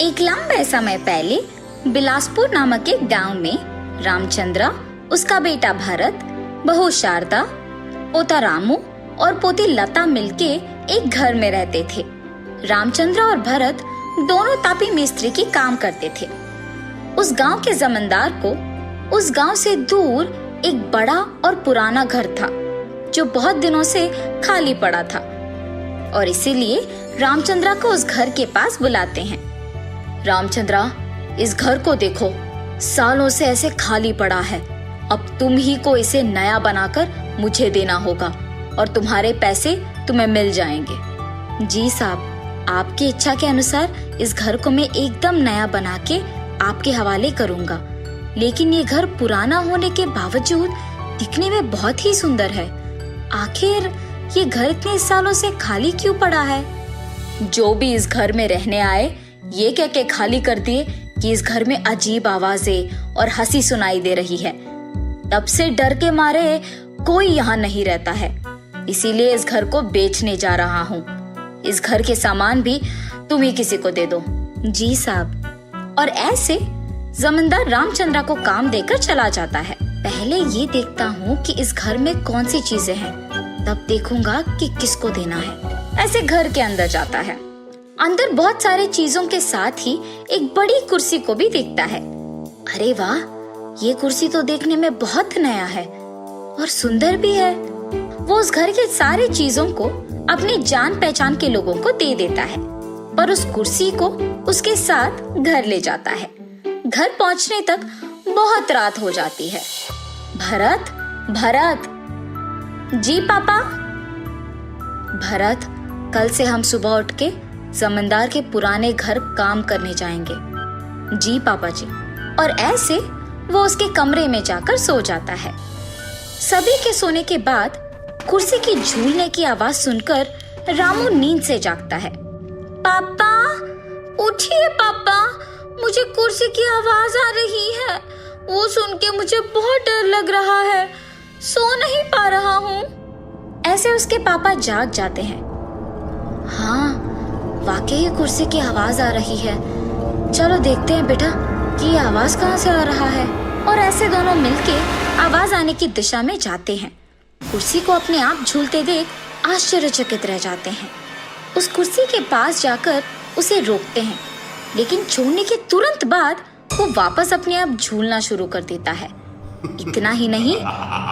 एक लंबे समय पहले बिलासपुर नामक एक गांव में रामचंद्र, उसका बेटा भरत, बहू शारदा, पोता रामू और पोती लता मिलके एक घर में रहते थे। रामचंद्र और भरत दोनों तापी मिस्त्री की काम करते थे। उस गांव के जमींदार को उस गांव से दूर एक बड़ा और पुराना घर था जो बहुत दिनों से खाली पड़ा था और इसीलिए रामचंद्र को उस घर के पास बुलाते हैं। रामचंद्र, इस घर को देखो, सालों से ऐसे खाली पड़ा है। अब तुम ही को इसे नया बनाकर मुझे देना होगा और तुम्हारे पैसे तुम्हें मिल जाएंगे। जी साहब, आपकी इच्छा के अनुसार इस घर को मैं एकदम नया बना के आपके हवाले करूंगा, लेकिन ये घर पुराना होने के बावजूद दिखने में बहुत ही सुंदर है। आखिर ये घर इतने सालों से खाली क्यों पड़ा है? जो भी इस घर में रहने आए ये कह के खाली कर दिए कि इस घर में अजीब आवाजें और हंसी सुनाई दे रही है। तब से डर के मारे कोई यहाँ नहीं रहता है, इसीलिए इस घर को बेचने जा रहा हूँ। इस घर के सामान भी तुम ही किसी को दे दो। जी साहब। और ऐसे जमींदार रामचंद्र को काम देकर चला जाता है। पहले ये देखता हूँ कि इस घर में कौन सी चीजें हैं, तब देखूंगा कि किसको देना है। ऐसे घर के अंदर जाता है। अंदर बहुत सारे चीजों के साथ ही एक बड़ी कुर्सी को भी देखता है। अरे वाह, ये कुर्सी तो देखने में बहुत नया है और सुंदर भी है। वो उस घर के सारे चीजों को अपनी जान पहचान के लोगों को दे देता है, पर उस कुर्सी को उसके साथ घर ले जाता है। घर पहुंचने तक बहुत रात हो जाती है। भरत, भरत। जी पापा। भरत, कल से हम सुबह उठ के जमींदार के पुराने घर काम करने जाएंगे। जी पापा जी। और ऐसे वो उसके कमरे में जाकर सो जाता है। सभी के सोने के बाद कुर्सी की झूलने की आवाज सुनकर रामू नींद से जागता है। पापा, उठिए पापा, मुझे कुर्सी की आवाज आ रही है। वो सुन के मुझे बहुत डर लग रहा है, सो नहीं पा रहा हूँ। ऐसे उसके पापा जाग जाते हैं। हाँ, वाकई कुर्सी की आवाज आ रही है। चलो देखते हैं बेटा कि ये आवाज कहाँ से आ रहा है। और ऐसे दोनों मिलके आवाज आने की दिशा में जाते हैं। कुर्सी को अपने आप झूलते देख आश्चर्यचकित रह जाते हैं। उस कुर्सी के पास जाकर उसे रोकते हैं, लेकिन छोड़ने के तुरंत बाद वो वापस अपने आप झूलना शुरू कर देता है। इतना ही नहीं,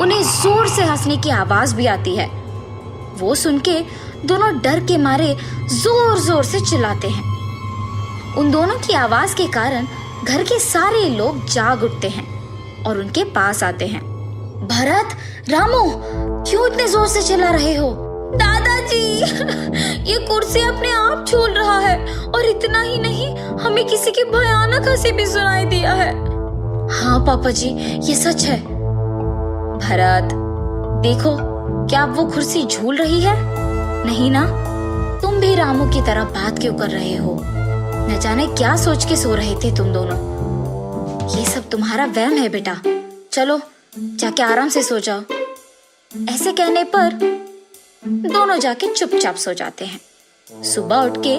उन्हें जोर से हंसने की आवाज भी आती है। वो सुन के दोनों डर के मारे जोर जोर से चिल्लाते हैं। उन दोनों की आवाज के कारण घर के सारे लोग जाग उठते हैं और उनके पास आते हैं। भरत, रामू, क्यों इतने जोर से चिल्ला रहे हो? दादाजी, ये कुर्सी अपने आप झूल रहा है और इतना ही नहीं, हमें किसी की भयानक हंसी भी सुनाई दिया है। हाँ पापा जी, ये सच है। भरत, देखो, क्या अब वो कुर्सी झूल रही है? नहीं ना? तुम भी रामू की तरह बात क्यों कर रहे हो? न जाने क्या सोच के सो रहे थे तुम दोनों। ये सब तुम्हारा वहम है बेटा। चलो जाके आराम से सो जाओ। ऐसे कहने पर दोनों जाके चुपचाप सो जाते हैं। सुबह उठ के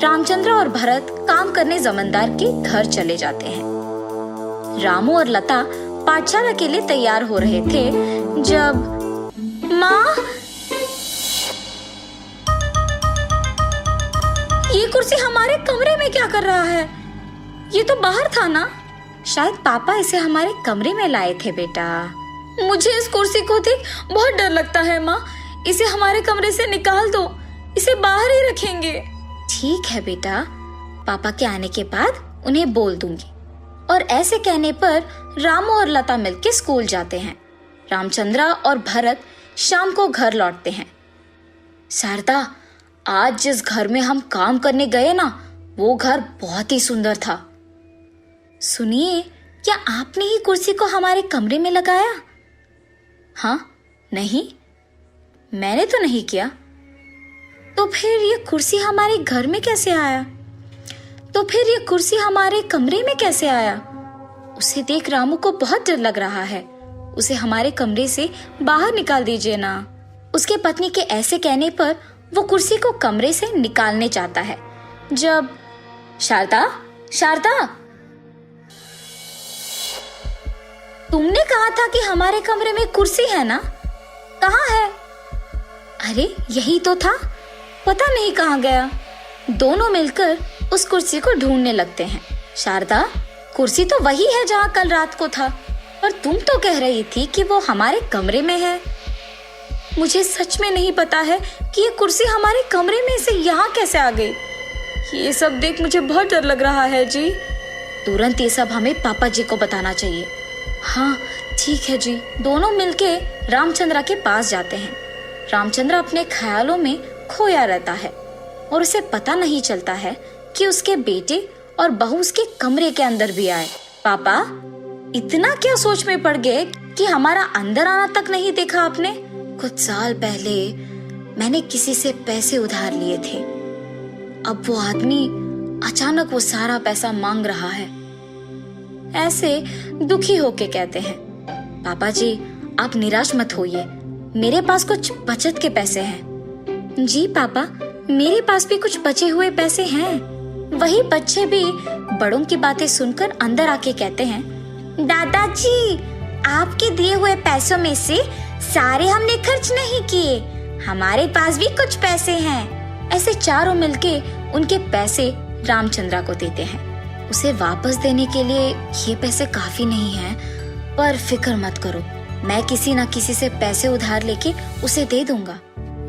रामचंद्र और भरत काम करने जमींदार के घर चले जाते हैं। रामू और लता पाठशाला के लिए तैयार हो रहे थे जब माँ, ये कुर्सी हमारे कमरे में क्या कर रहा है? ये तो बाहर था ना? शायद पापा इसे हमारे कमरे में लाए थे बेटा। मुझे इस कुर्सी को देख बहुत डर लगता है माँ, इसे हमारे कमरे से निकाल दो, इसे बाहर ही रखेंगे। ठीक है बेटा, पापा के आने के बाद उन्हें बोल दूंगी। और ऐसे कहने पर रामू और लता मिलकर स्कूल जाते हैं। रामचंद्र और भरत शाम को घर लौटते हैं। शारदा, आज जिस घर में हम काम करने गए ना, वो घर बहुत ही सुंदर था। सुनिए, क्या आपने ही कुर्सी को हमारे कमरे में लगाया? हाँ, नहीं, मैंने तो नहीं किया। तो फिर ये कुर्सी हमारे घर में कैसे आया? तो फिर ये कुर्सी हमारे कमरे में कैसे आया? उसे देख रामू को बहुत डर लग रहा है। उसे हमारे कमरे से बाहर निकाल दीजिए ना। उसके पत्नी के ऐसे कहने पर वो कुर्सी को कमरे से निकालने चाहता है। जब शारदा, शारदा, तुमने कहा था कि हमारे कमरे में कुर्सी है ना? कहाँ है? अरे यही तो था, पता नहीं कहाँ गया। दोनों मिलकर उस कुर्सी को ढूंढने लगते हैं। शारदा, कुर्सी तो वही है जहाँ कल रात को था, पर तुम तो कह रही थी कि वो हमारे कमरे में है। मुझे सच में नहीं पता है कि ये कुर्सी हमारे कमरे में से यहाँ कैसे आ गई। ये सब देख मुझे बहुत डर लग रहा है जी। तुरंत ये सब हमें पापा जी को बताना चाहिए। हाँ ठीक है जी। दोनों मिलके रामचंद्र के पास जाते हैं। रामचंद्र अपने ख्यालों में खोया रहता है और उसे पता नहीं चलता है कि उसके बेटे और बहू उसके कमरे के अंदर भी आए। पापा, इतना क्या सोच में पड़ गए कि हमारा अंदर आना तक नहीं देखा आपने? कुछ साल पहले मैंने किसी से पैसे उधार लिए थे। अब वो आदमी अचानक वो सारा पैसा मांग रहा है। ऐसे दुखी होके कहते हैं। पापा जी, आप निराश मत होइए, मेरे पास कुछ बचत के पैसे हैं। जी पापा, मेरे पास भी कुछ बचे हुए पैसे हैं। वही बच्चे भी बड़ों की बातें सुनकर अंदर आके कहते हैं, दादाजी, आपके दिए हुए पैसों में से सारे हमने खर्च नहीं किए, हमारे पास भी कुछ पैसे हैं। ऐसे चारों मिलके उनके पैसे रामचंद्र को देते हैं। उसे वापस देने के लिए ये पैसे काफी नहीं हैं, पर फिक्र मत करो, मैं किसी न किसी से पैसे उधार लेके उसे दे दूंगा।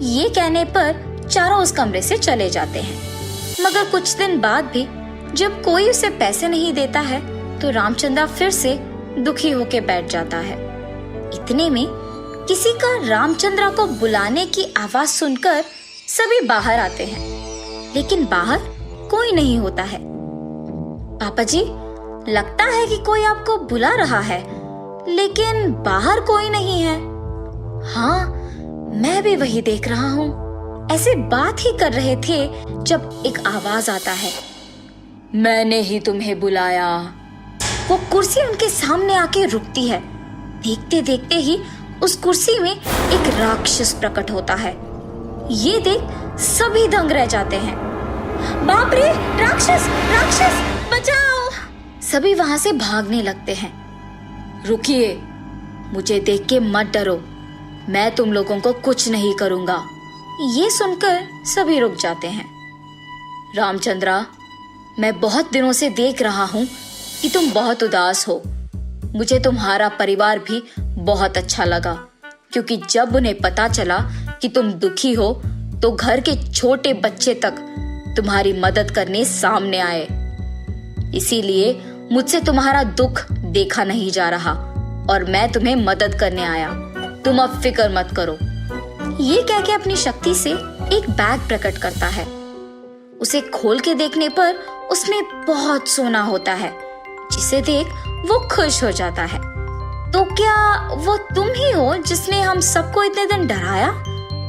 ये कहने पर चारों उस कमरे से चले जाते हैं। मगर कुछ दिन बाद भी जब कोई उसे पैसे नहीं देता है तो रामचंद्र फिर से दुखी होके बैठ जाता है। इतने में किसी का रामचंद्र को बुलाने की आवाज सुनकर सभी बाहर आते हैं, लेकिन बाहर कोई नहीं होता है। पापा जी, लगता है कि कोई आपको बुला रहा है, लेकिन बाहर कोई नहीं है। हाँ, मैं भी वही देख रहा हूँ। ऐसे बात ही कर रहे थे जब एक आवाज आता है, मैंने ही तुम्हें बुलाया। वो कुर्सी उनके सामने आके रुकती है। देखते देखते ही उस कुर्सी में एक राक्षस प्रकट होता है। ये देख सभी दंग रह जाते हैं। बाप रे, राक्षस, राक्षस, बचाओ! सभी वहां से भागने लगते हैं। रुकिए, मुझे देख के मत डरो, मैं तुम लोगों को कुछ नहीं करूंगा। ये सुनकर सभी रुक जाते हैं। रामचंद्र, मैं बहुत दिनों से देख रहा हूँ कि तुम बहुत उदास हो। मुझे तुम्हारा परिवार भी बहुत अच्छा लगा, क्योंकि जब उन्हें पता चला कि तुम दुखी हो तो घर के छोटे बच्चे तक तुम्हारी मदद करने सामने आए। इसीलिए मुझसे तुम्हारा दुख देखा नहीं जा रहा और मैं तुम्हें मदद करने आया। तुम अब फिक्र मत करो। ये कह के अपनी शक्ति से एक बैग प्रकट करता है। उसे खोल के देखने पर उसमें बहुत सोना होता है, जिसे देख वो खुश हो जाता है। तो क्या वो तुम ही हो जिसने हम सबको इतने दिन डराया?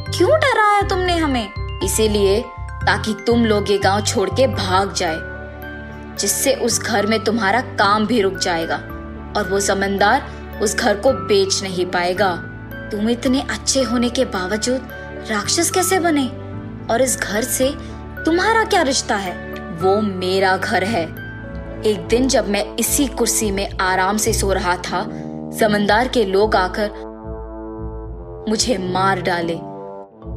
क्यों डराया तुमने हमें? इसीलिए ताकि तुम लोग ये गांव छोड़ के भाग जाए, जिससे उस घर में तुम्हारा काम भी रुक जाएगा और वो जमींदार उस घर को बेच नहीं पाएगा। तुम इतने अच्छे होने के बावजूद राक्षस कैसे बने? और इस घर से तुम्हारा क्या रिश्ता है? वो मेरा घर है। एक दिन जब मैं इसी कुर्सी में आराम से सो रहा था, जमींदार के लोग आकर मुझे मार डाले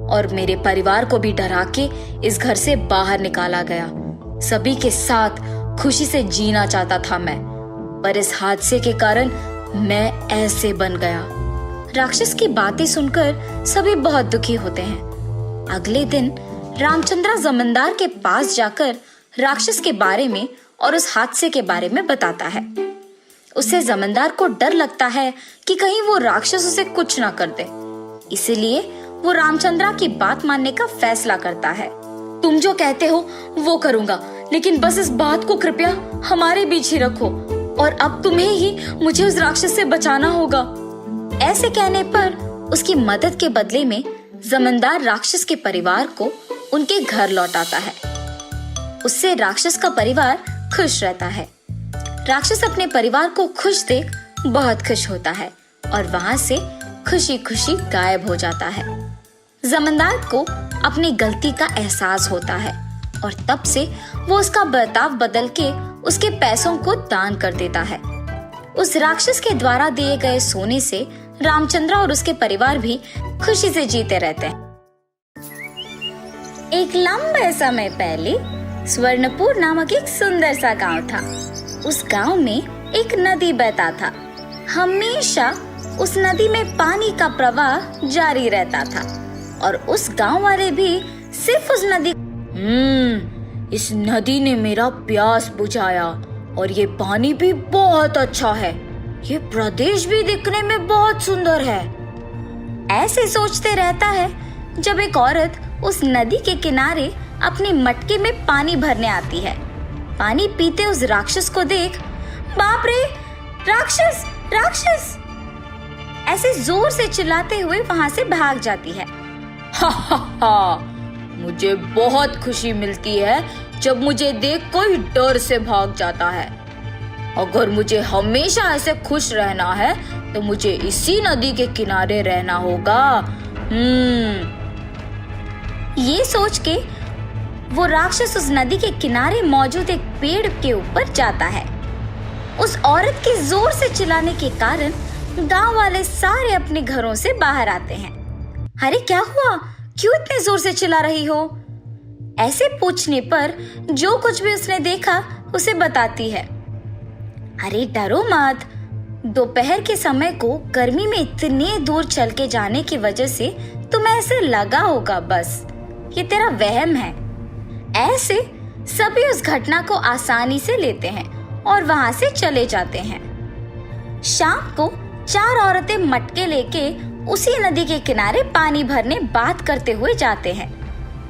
और मेरे परिवार को भी डरा के इस घर से बाहर निकाला गया। सभी के साथ खुशी से जीना चाहता था मैं, पर इस हादसे के कारण मैं ऐसे बन गया। राक्षस की बातें सुनकर सभी बहुत दुखी होते हैं। अगले दिन रामचंद्र जमींदार के पास जाकर राक्षस के बारे में और उस हादसे के बारे में बताता है। उससे जमींदार को डर लगता है कि कहीं वो राक्षस उसे कुछ ना कर दे, इसलिए वो रामचंद्र की बात मानने का फैसला करता है। तुम जो कहते हो वो करूंगा, लेकिन बस इस बात को कृपया हमारे बीच ही रखो और अब तुम्हें ही मुझे उस राक्षस से बचाना होगा। ऐसे कहने पर उसकी मदद के बदले में जमींदार राक्षस के परिवार को उनके घर लौटाता है। उससे राक्षस का परिवार खुश रहता है। राक्षस अपने परिवार को खुश देख बहुत खुश होता है और वहां से खुशी खुशी गायब हो जाता है। जमींदार को अपनी गलती का एहसास होता है और तब से वो उसका बर्ताव बदल के उसके पैसों को दान कर देता है। उस राक्षस के द्वारा दिए गए सोने से रामचंद्र और उसके परिवार भी खुशी से जीते रहते हैं। एक लंबे समय पहले स्वर्णपुर नामक एक सुंदर सा गांव था। उस गांव में एक नदी बहता था। हमेशा उस नदी में पानी का प्रवाह जारी रहता था और उस गांव वाले भी सिर्फ उस नदी इस नदी ने मेरा प्यास बुझाया और ये पानी भी बहुत अच्छा है। ये प्रदेश भी दिखने में बहुत सुंदर है। ऐसे सोचते रहता है जब एक औरत उस नदी के किनारे अपनी मटके में पानी भरने आती है। पानी पीते उस राक्षस को देख, बाप रे, राक्षस राक्षस ऐसे जोर से चिल्लाते हुए वहां से भाग जाती है। हा हा हा, मुझे बहुत खुशी मिलती है जब मुझे देख कोई डर से भाग जाता है। अगर मुझे हमेशा ऐसे खुश रहना है तो मुझे इसी नदी के किनारे रहना होगा। ये सोच के वो राक्षस उस नदी के किनारे मौजूद एक पेड़ के ऊपर जाता है। उस औरत के जोर से चिल्लाने के कारण गांव वाले सारे अपने घरों से बाहर आते हैं। अरे क्या हुआ, क्यों इतने जोर से चिल्ला रही हो? ऐसे पूछने पर जो कुछ भी उसने देखा उसे बताती है। अरे डरो मत, दोपहर के समय को गर्मी में इतने दूर चल के जाने की वजह से तुम्हें ऐसे लगा होगा, बस ये तेरा वहम है। ऐसे सभी उस घटना को आसानी से लेते हैं और वहां से चले जाते हैं। शाम को 4 औरतें मटके लेके उसी नदी के किनारे पानी भरने बात करते हुए जाते हैं।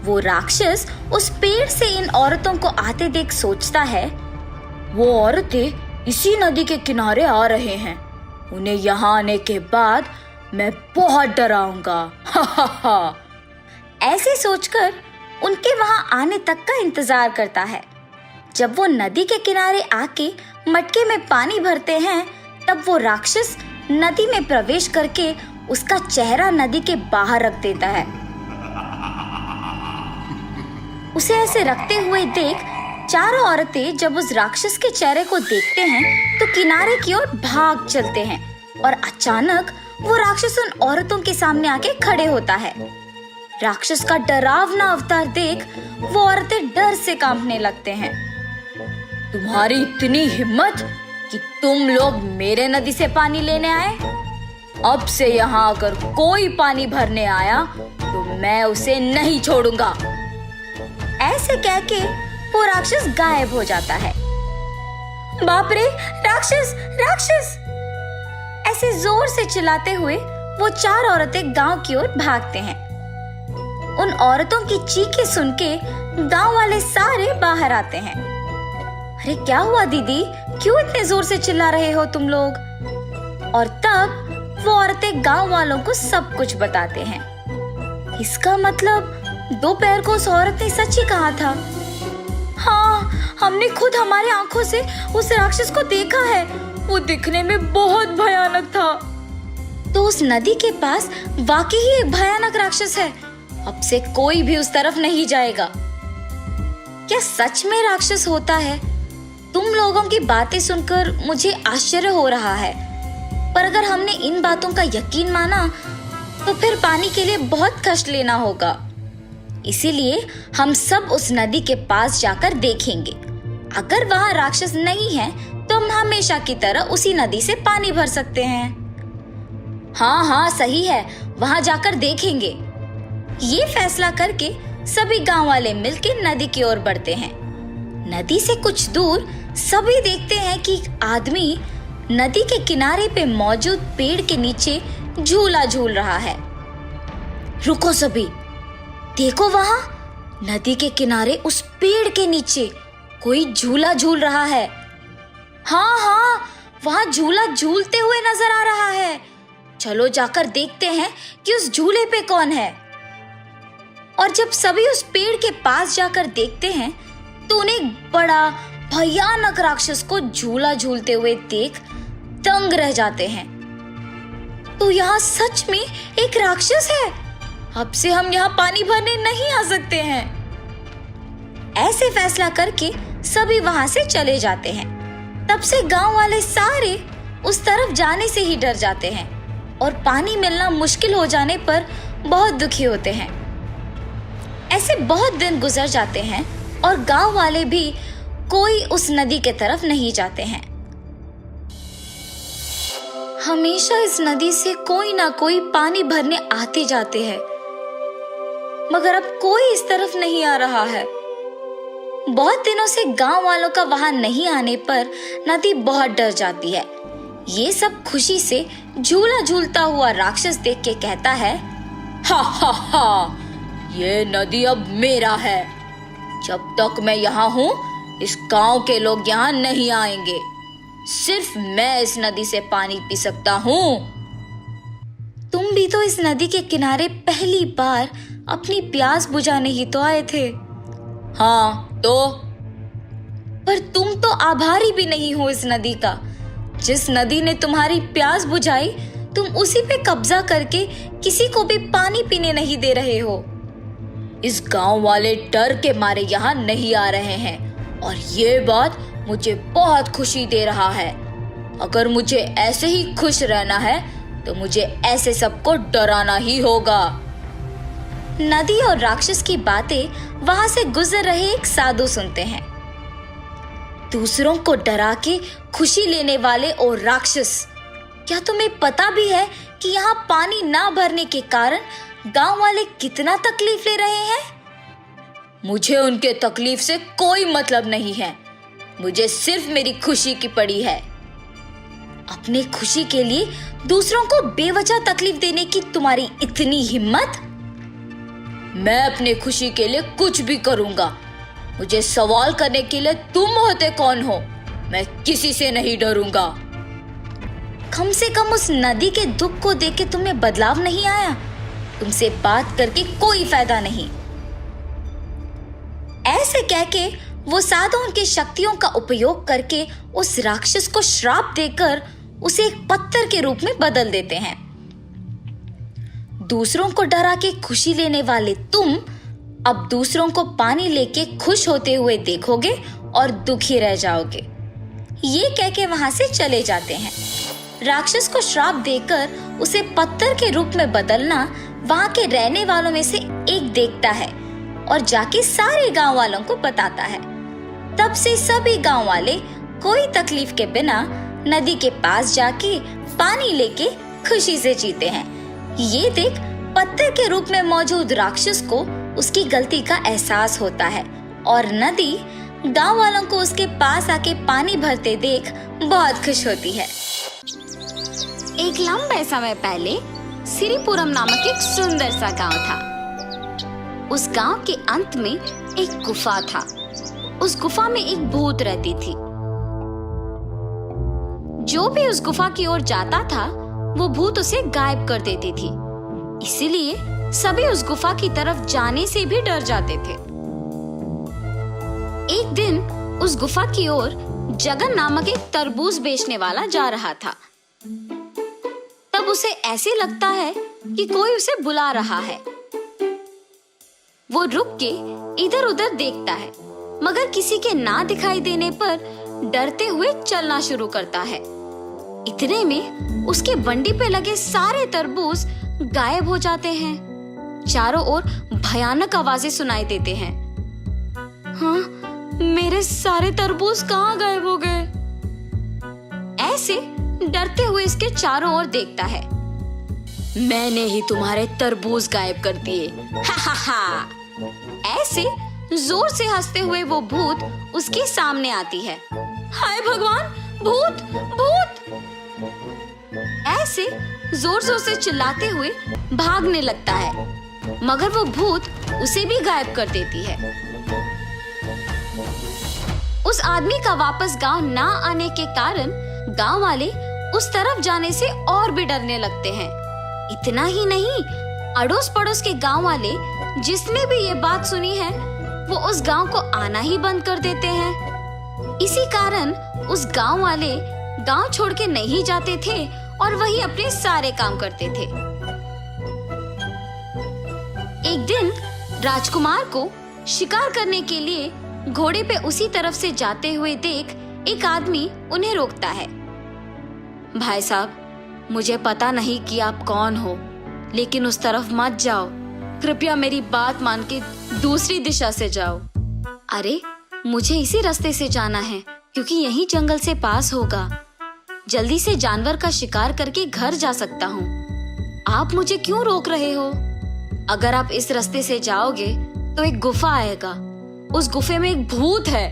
वो राक्षस उस पेड़ से इन औरतों को आते देख सोचता है, वो औरतें इसी नदी के किनारे आ रहे हैं, उन्हें यहाँ आने के बाद मैं बहुत डराऊंगा। हा हा हा। ऐसे सोचकर उनके वहां आने तक का इंतजार करता है। जब वो नदी के किनारे आके मटके में पानी भरते हैं तब वो राक्षस नदी में प्रवेश करके उसका चेहरा नदी के बाहर रख देता है। उसे ऐसे रखते हुए देख चारों औरतें जब उस राक्षस के चेहरे को देखते हैं तो किनारे की ओर भाग चलते हैं और अचानक वो राक्षस उन औरतों के सामने आके खड़े होता है। राक्षस का डरावना अवतार देख वो औरतें डर से कांपने लगते हैं। तुम्हारी इतनी हिम्मत कि तुम लोग मेरे नदी से पानी लेने आए? अब से यहाँ अगर कोई पानी भरने आया तो मैं उसे नहीं छोड़ूंगा। ऐसे कह के वो राक्षस गायब हो जाता है। बाप रे, राक्षस राक्षस ऐसे जोर से चिल्लाते हुए वो 4 औरतें गांव की ओर भागते हैं। उन औरतों की चीखें सुन के गांव वाले सारे बाहर आते हैं। अरे क्या हुआ दीदी, क्यों इतने जोर से चिल्ला रहे हो तुम लोग? और तब वो औरतें गांव वालों को सब कुछ बताते हैं। इसका मतलब दोपहर को उस औरत ने सच ही कहा था। हाँ, हमने खुद हमारी आंखों से उस राक्षस को देखा है। वो दिखने में बहुत भयानक था। तो उस नदी के पास वाकई ही एक भयानक राक्षस है। अब से कोई भी उस तरफ नहीं जाएगा। क्या सच में राक्षस होता है? तुम लोगों की बातें सुनकर मुझे आश्चर्य हो रहा है, पर अगर हमने इन बातों का यकीन माना तो फिर पानी के लिए बहुत कष्ट लेना होगा। इसीलिए हम सब उस नदी के पास जाकर देखेंगे। अगर वहाँ राक्षस नहीं है तो हम हमेशा की तरह उसी नदी से पानी भर सकते हैं। हाँ हाँ सही है, वहाँ जाकर देखेंगे। ये फैसला करके सभी गांव वाले मिलकर नदी की ओर बढ़ते हैं। नदी से कुछ दूर सभी देखते हैं कि एक आदमी नदी के किनारे पे मौजूद पेड़ के नीचे झूला झूल रहा है। रुको सभी, देखो वहां नदी के किनारे उस पेड़ के नीचे कोई झूला झूल रहा है। हाँ हाँ, वहां झूला झूलते हुए नजर आ रहा है। चलो जाकर देखते हैं कि उस झूले पे कौन है। और जब सभी उस पेड़ के पास जाकर देखते हैं तो उन्हें बड़ा भयानक राक्षस को झूला झूलते हुए देख दंग रह जाते हैं। तो यहाँ सच में एक राक्षस है। अब से हम यहाँ पानी भरने नहीं आ सकते हैं। ऐसे फैसला करके सभी वहां से चले जाते हैं। तब से गांव वाले सारे उस तरफ जाने से ही डर जाते हैं और पानी मिलना मुश्किल हो जाने पर बहुत दुखी होते हैं। ऐसे बहुत दिन गुजर जाते हैं और गांव वाले भी कोई उस नदी के तरफ नहीं जाते हैं। हमेशा इस नदी से कोई ना कोई पानी भरने आते जाते हैं, मगर अब कोई इस तरफ नहीं आ रहा है। बहुत दिनों से गांव वालों का वहां नहीं आने पर नदी बहुत डर जाती है। ये सब खुशी से झूला झूलता हुआ राक्षस देख के कहता है, हा हा हा, ये नदी अब मेरा है। जब तक मैं यहाँ हूँ इस गांव के लोग यहाँ नहीं आएंगे। सिर्फ मैं इस नदी से पानी पी सकता हूँ। तुम भी तो इस नदी के किनारे पहली बार अपनी प्यास बुझाने ही तो आए थे। हाँ तो? पर तुम तो आभारी भी नहीं हो इस नदी का। जिस नदी ने तुम्हारी प्यास बुझाई, तुम उसी पे कब्जा करके किसी को भी पानी पीने नहीं दे रहे हो। इस गांव वाले डर के मारे यहाँ नहीं आ रहे हैं और ये बात मुझे बहुत खुशी दे रहा है। अगर मुझे ऐसे ही खुश रहना है तो मुझे ऐसे सबको डराना ही होगा। नदी और राक्षस की बातें वहां से गुजर रहे एक साधु सुनते हैं। दूसरों को डरा के खुशी लेने वाले और राक्षस, क्या तुम्हें पता भी है कि यहाँ पानी ना भरने के कारण गांव वाले कितना तकलीफ ले रहे हैं? मुझे उनके तकलीफ से कोई मतलब नहीं है। मुझे सिर्फ मेरी खुशी की पड़ी है। अपने खुशी के लिए दूसरों को बेवजह तकलीफ देने की तुम्हारी इतनी हिम्मत? मैं अपने खुशी के लिए कुछ भी करूंगा। मुझे सवाल करने के लिए तुम होते कौन हो? मैं किसी से नहीं डरूंगा। कम से कम उस नदी के दुख को देख के तुम्हें बदलाव नहीं आया? तुमसे बात करके कोई फायदा नहीं। ऐसे कह के वो साधु उनकी शक्तियों का उपयोग करके उस राक्षस को श्राप देकर उसे एक पत्थर के रूप में बदल देते हैं। दूसरों को डरा के खुशी लेने वाले तुम अब दूसरों को पानी लेके खुश होते हुए देखोगे और दुखी रह जाओगे। ये कह के वहां से चले जाते हैं। राक्षस को श्राप देकर उसे पत्थर के रूप में बदलना वहां के रहने वालों में से एक देखता है और जाके सारे गांव वालों को बताता है। तब से सभी गांव वाले कोई तकलीफ के बिना नदी के पास जाके पानी लेके खुशी से जीते हैं। ये देख पत्थर के रूप में मौजूद राक्षस को उसकी गलती का एहसास होता है और नदी गांव वालों को उसके पास आके पानी भरते देख बहुत खुश होती है। एक लंबे समय पहले सिरिपुरम नामक एक सुंदर सा गांव था। उस गांव के अंत में एक गुफा था। उस गुफा में एक भूत रहती थी। जो भी उस गुफा की ओर जाता था वो भूत उसे गायब कर देती थी। इसीलिए सभी उस गुफा की तरफ जाने से भी डर जाते थे। एक दिन उस गुफा की ओर जगन नामक एक तरबूज बेचने वाला जा रहा था। तब उसे ऐसे लगता है कि कोई उसे बुला रहा है। वो रुक के इधर उधर देखता है, मगर किसी के ना दिखाई देने पर डरते हुए चलना शुरू करता है। इतने में उसके बंडी पे लगे सारे तरबूज गायब हो जाते हैं। चारों ओर भयानक आवाजें सुनाई देते हैं। हाँ, मेरे सारे तरबूज कहाँ गायब हो गए? ऐसे डरते हुए इसके चारों ओर देखता है। मैंने ही तुम्हारे तरबूज गायब कर दिए। हा हा हा। ऐसे जोर से हंसते हुए वो भूत उसके सामने आती है। हाय भगवान, भूत भूत! ऐसे जोर जोर से चिल्लाते हुए भागने लगता है, मगर वो भूत उसे भी गायब कर देती है। उस आदमी का वापस गांव ना आने के कारण गांव वाले उस तरफ जाने से और भी डरने लगते हैं। इतना ही नहीं, अड़ोस पड़ोस के गांव वाले जिसने भी ये बात सुनी है वो उस गांव को आना ही बंद कर देते हैं। इसी कारण उस गांव वाले गांव छोड़ के नहीं जाते थे और वही अपने सारे काम करते थे। एक दिन राजकुमार को शिकार करने के लिए घोड़े पे उसी तरफ से जाते हुए देख एक आदमी उन्हें रोकता है। भाई साहब, मुझे पता नहीं कि आप कौन हो, लेकिन उस तरफ मत जाओ। कृपया मेरी बात मान के दूसरी दिशा से जाओ। अरे, मुझे इसी रास्ते से जाना है क्योंकि यही जंगल से पास होगा। जल्दी से जानवर का शिकार करके घर जा सकता हूँ। आप मुझे क्यों रोक रहे हो? अगर आप इस रास्ते से जाओगे तो एक गुफा आएगा। उस गुफे में एक भूत है।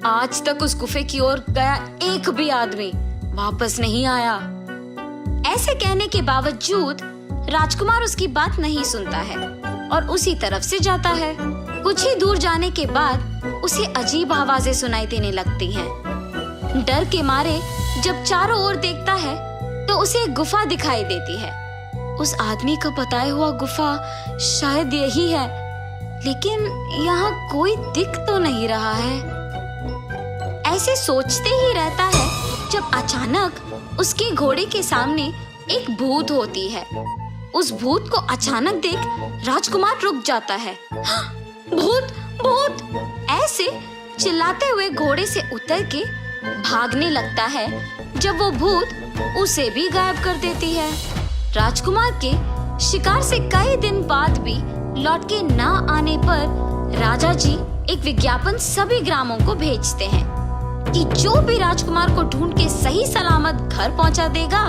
आज तक उस गुफे की ओर गया एक भी आदमी वापस नहीं आया। ऐसे कहने के बावजूद राजकुमार उसकी बात नहीं सुनता है और उसी तरफ से जाता है। कुछ ही दूर जाने के बाद उसे अजीब आवाजें सुनाई देने लगती हैं। डर के मारे जब चारों ओर देखता है तो उसे एक गुफा दिखाई देती है। उस आदमी का बताया हुआ गुफा शायद यही है, लेकिन यहाँ कोई दिख तो नहीं रहा है। ऐसे सोचते ही रहता है जब अचानक उसके घोड़े के सामने एक भूत होती है। उस भूत को अचानक देख राजकुमार रुक जाता है। भूत, भूत! ऐसे चिल्लाते हुए घोड़े से उतर के भागने लगता है जब वो भूत उसे भी गायब कर देती है। राजकुमार के शिकार से कई दिन बाद भी लौट के ना आने पर राजा जी एक विज्ञापन सभी ग्रामों को भेजते हैं कि जो भी राजकुमार को ढूंढ के सही सलामत घर पहुंचा देगा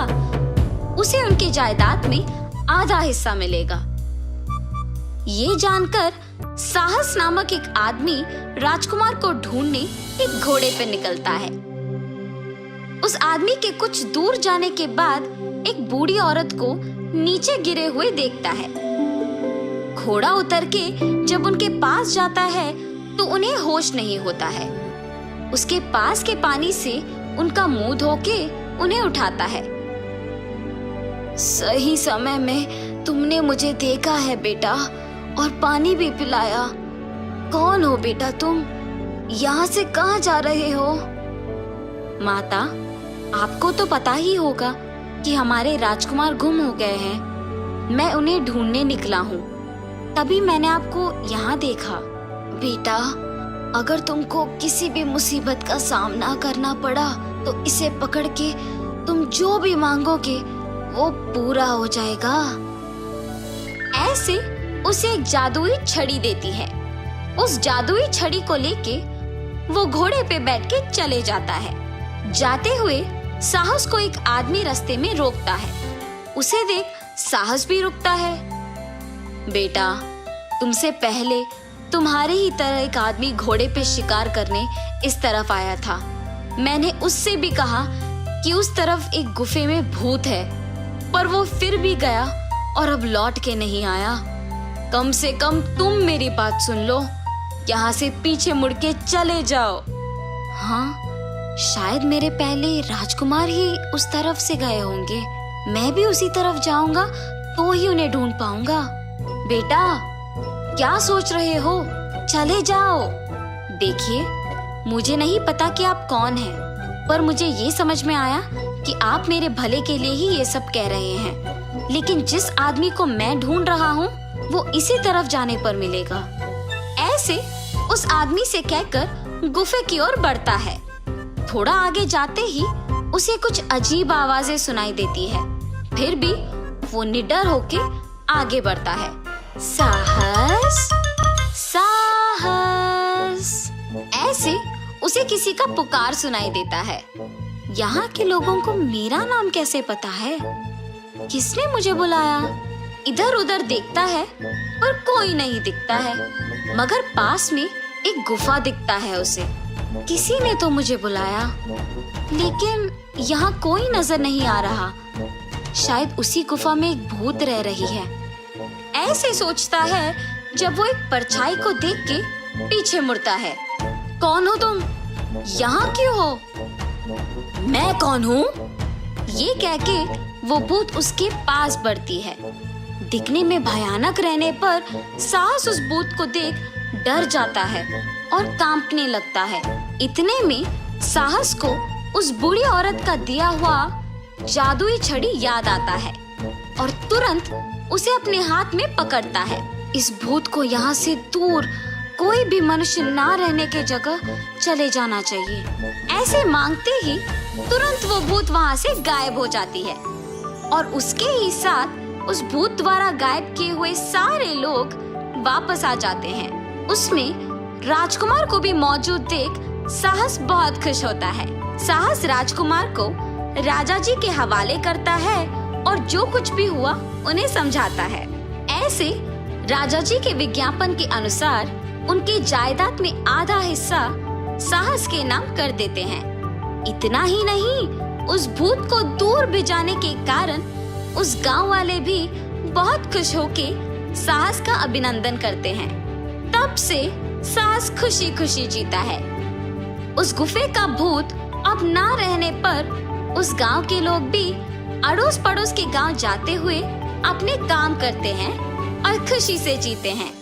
उसे उनके जायदाद में आधा हिस्सा मिलेगा। ये जानकर साहस नामक एक आदमी राजकुमार को ढूंढने एक घोड़े पे निकलता है। उस आदमी के कुछ दूर जाने के बाद एक बूढ़ी औरत को नीचे गिरे हुए देखता है। घोड़ा उतर के जब उनके पास जाता है तो उन्हें होश नहीं होता है। उसके पास के पानी से उनका मुंह धो के उन्हें उठाता है। सही समय में तुमने मुझे देखा है बेटा, और पानी भी पिलाया। कौन हो बेटा तुम? यहाँ से कहाँ जा रहे हो? माता, आपको तो पता ही होगा कि हमारे राजकुमार गुम हो गए हैं। मैं उन्हें ढूंढने निकला हूँ, तभी मैंने आपको यहाँ देखा। बेटा, अगर तुमको किसी भी मुसीबत का सामना करना पड़ा तो इसे पकड़ के तुम जो भी मांगोगे वो पूरा हो जाएगा। ऐसे उसे एक जादुई छड़ी देती है। उस जादुई छड़ी को लेके वो घोड़े पे बैठ के चले जाता है। जाते हुए साहस को एक आदमी रास्ते में रोकता है। उसे देख साहस भी रुकता है। बेटा, तुमसे पहले तुम्हारे ही तरह एक आदमी घोड़े पे शिकार करने इस तरफ आया था। मैंने उससे भी कहा कि उस तरफ एक गुफे में भूत है, पर वो फिर भी गया और अब लौट के नहीं आया। कम से कम तुम मेरी बात सुन लो, यहाँ से पीछे मुड़ के चले जाओ। हाँ, शायद मेरे पहले राजकुमार ही उस तरफ से गए होंगे। मैं भी उसी तरफ जाऊंगा तो ही उन्हें ढूंढ पाऊंगा। बेटा, क्या सोच रहे हो? चले जाओ। देखिए, मुझे नहीं पता कि आप कौन हैं, पर मुझे ये समझ में आया कि आप मेरे भले के लिए ही ये सब कह रहे हैं। लेकिन जिस आदमी को मैं ढूंढ रहा हूँ वो इसी तरफ जाने पर मिलेगा। ऐसे उस आदमी से कहकर गुफे की ओर बढ़ता है। थोड़ा आगे जाते ही उसे कुछ अजीब आवाजें सुनाई देती है। फिर भी वो निडर होके आगे बढ़ता है। साहस, साहस! ऐसे उसे किसी का पुकार सुनाई देता है। यहाँ के लोगों को मेरा नाम कैसे पता है? किसने मुझे बुलाया? इधर उधर देखता है पर कोई नहीं दिखता है, मगर पास में एक गुफा दिखता है उसे। किसी ने तो मुझे बुलाया, लेकिन यहाँ कोई नजर नहीं आ रहा। शायद उसी गुफा में एक भूत रह रही है। ऐसे सोचता है जब वो एक परछाई को देख के पीछे मुड़ता है। कौन हो तुम? यहाँ क्यों हो? मैं कौन हूँ? ये कह के वो भूत उसके पास बढ़ती है। दिखने में भयानक रहने पर साहस उस भूत को देख डर जाता है और कांपने लगता है। इतने में साहस को उस बूढ़ी औरत का दिया हुआ जादुई छड़ी याद आता है और तुरंत उसे अपने हाथ में पकड़ता है। इस भूत को यहाँ से दूर कोई भी मनुष्य ना रहने के जगह चले जाना चाहिए। ऐसे मांगते ही तुरंत वो भूत वहाँ से गायब हो जाती है और उसके ही साथ उस भूत द्वारा गायब किए हुए सारे लोग वापस आ जाते हैं। उसमें राजकुमार को भी मौजूद देख साहस बहुत खुश होता है। साहस राजकुमार को राजा जी के हवाले करता है और जो कुछ भी हुआ उन्हें समझाता है। ऐसे राजा जी के विज्ञापन के अनुसार उनकी जायदाद में आधा हिस्सा साहस के नाम कर देते हैं। इतना ही नहीं, उस भूत को दूर भिजाने के कारण उस गांव वाले भी बहुत खुश होके साहस का अभिनंदन करते हैं। तब से साहस खुशी खुशी जीता है। उस गुफे का भूत अब ना रहने पर उस गांव के लोग भी अड़ोस पड़ोस के गांव जाते हुए अपने काम करते हैं और खुशी से जीते हैं।